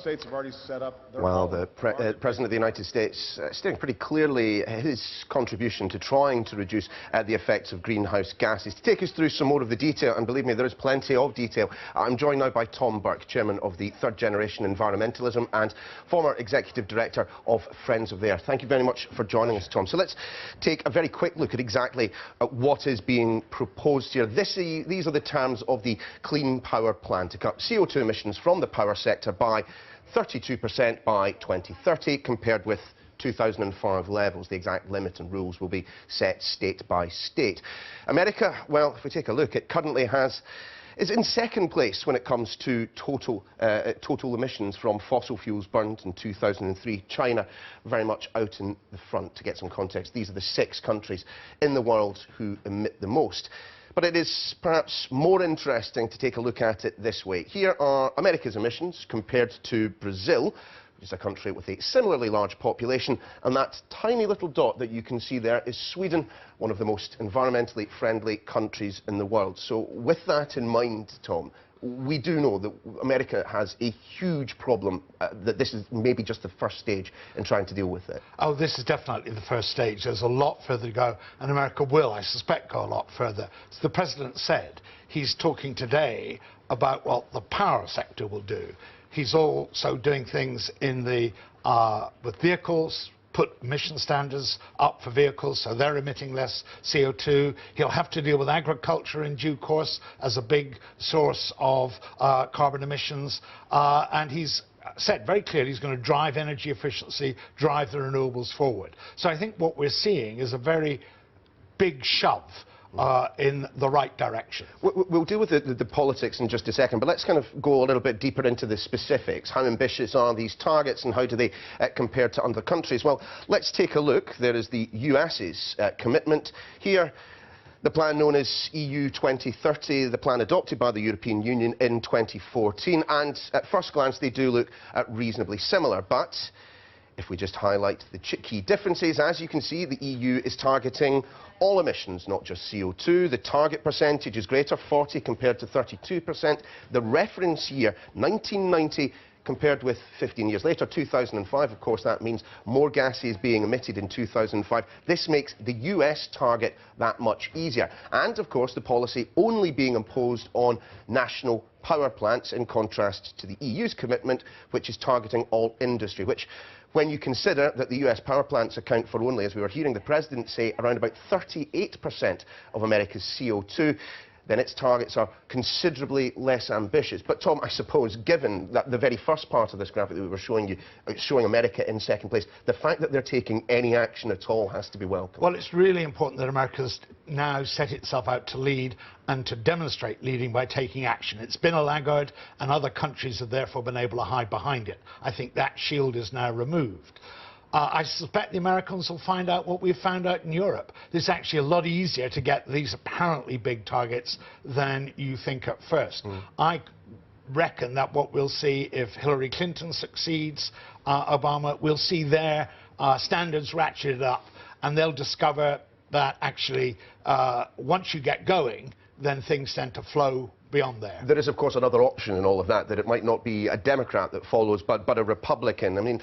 states have already set up their Well, the President of the United States stating pretty clearly his contribution to trying to reduce the effects of greenhouse gases. To take us through some more of the detail, and believe me, there is plenty of detail, I'm joined now by Tom Burke, Chairman of the Third Generation Environmentalism and former Executive Director of Friends of the Earth. Thank you very much for joining us, Tom. So let's take a very quick look at exactly what is being proposed here. These are the terms of the Clean Power Plan to cut CO2 emissions from the power sector by 32% by 2030, compared with 2005 levels. The exact limit and rules will be set state by state. America, well, if we take a look, it currently is in second place when it comes to total emissions from fossil fuels burned in 2003. China very much out in the front. To get some context, these are the 6 countries in the world who emit the most. But it is perhaps more interesting to take a look at it this way. Here are America's emissions compared to Brazil, which is a country with a similarly large population, and that tiny little dot that you can see there is Sweden, one of the most environmentally friendly countries in the world. So with that in mind, Tom, we do know that America has a huge problem, that this is maybe just the first stage in trying to deal with it. Oh, this is definitely the first stage. There's a lot further to go, and America will, I suspect, go a lot further. As the President said, he's talking today about what the power sector will do. He's also doing things in the, with vehicles, put emission standards up for vehicles so they're emitting less CO2. He'll have to deal with agriculture in due course as a big source of carbon emissions. And he's said very clearly he's going to drive energy efficiency, drive the renewables forward. So I think what we're seeing is a very big shove in the right direction. We'll deal with the politics in just a second, but let's kind of go a little bit deeper into the specifics. How ambitious are these targets and how do they compare to other countries? Well, let's take a look. There is the US's commitment here. The plan known as EU 2030, the plan adopted by the European Union in 2014, and at first glance they do look reasonably similar, but if we just highlight the key differences, as you can see, the EU is targeting all emissions, not just CO2. The target percentage is greater, 40 compared to 32%. The reference year, 1990, compared with 15 years later, 2005. Of course, that means more gases being emitted in 2005. This makes the US target that much easier. And, of course, the policy only being imposed on national power plants, in contrast to the EU's commitment, which is targeting all industry, which, when you consider that the US power plants account for only, as we were hearing the President say, around about 38% of America's CO2, then its targets are considerably less ambitious. But Tom, I suppose, given that the very first part of this graphic that we were showing you, showing America in second place, the fact that they're taking any action at all has to be welcome. Well, it's really important that America's now set itself out to lead and to demonstrate leading by taking action. It's been a laggard, and other countries have therefore been able to hide behind it. I think that shield is now removed. I suspect the Americans will find out what we've found out in Europe. It's actually a lot easier to get these apparently big targets than you think at first. I reckon that what we'll see if Hillary Clinton succeeds Obama, we'll see their standards ratcheted up, and they'll discover that actually once you get going, then things tend to flow beyond there. There is, of course, another option in all of that, that it might not be a Democrat that follows, but a Republican. I mean,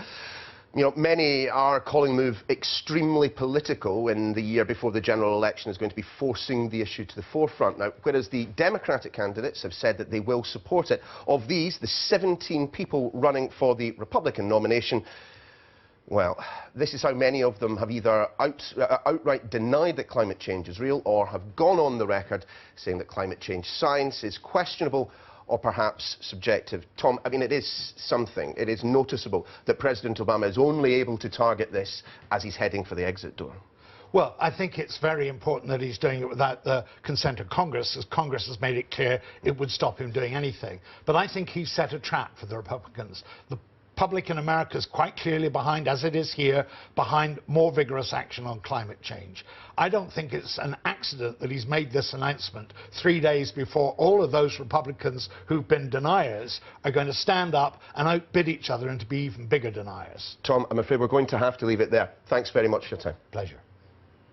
you know, many are calling the move extremely political in the year before the general election is going to be forcing the issue to the forefront. Now, whereas the Democratic candidates have said that they will support it, of these, the 17 people running for the Republican nomination, well, this is how many of them have either outright denied that climate change is real or have gone on the record saying that climate change science is questionable or perhaps subjective. Tom, I mean, it is something, it is noticeable that President Obama is only able to target this as he's heading for the exit door. Well, I think it's very important that he's doing it without the consent of Congress, as Congress has made it clear it would stop him doing anything. But I think he's set a trap for the Republicans. The public in America is quite clearly behind, as it is here, behind more vigorous action on climate change. I don't think it's an accident that he's made this announcement 3 days before all of those Republicans who've been deniers are going to stand up and outbid each other and to be even bigger deniers. Tom, I'm afraid we're going to have to leave it there. Thanks very much for your time. Pleasure.